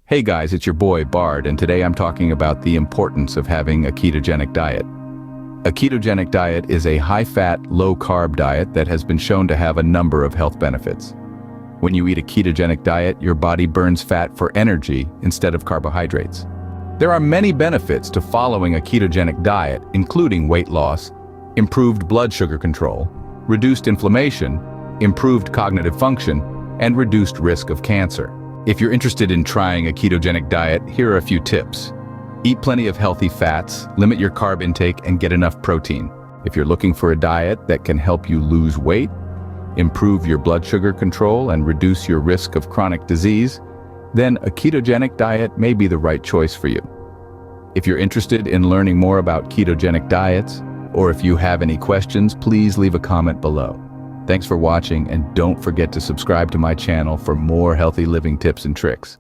Hey guys, it's your boy Bard, and today I'm talking about the importance of having a ketogenic diet. A ketogenic diet is a high-fat, low-carb diet that has been shown to have a number of health benefits. When you eat a ketogenic diet, your body burns fat for energy instead of carbohydrates. There are many benefits to following a ketogenic diet, including weight loss, improved blood sugar control, reduced inflammation, improved cognitive function, and reduced risk of cancer. If you're interested in trying a ketogenic diet, here are a few tips. Eat plenty of healthy fats, limit your carb intake, and get enough protein. If you're looking for a diet that can help you lose weight, improve your blood sugar control, and reduce your risk of chronic disease, then a ketogenic diet may be the right choice for you. If you're interested in learning more about ketogenic diets, or if you have any questions, please leave a comment below. Thanks for watching, and don't forget to subscribe to my channel for more healthy living tips and tricks.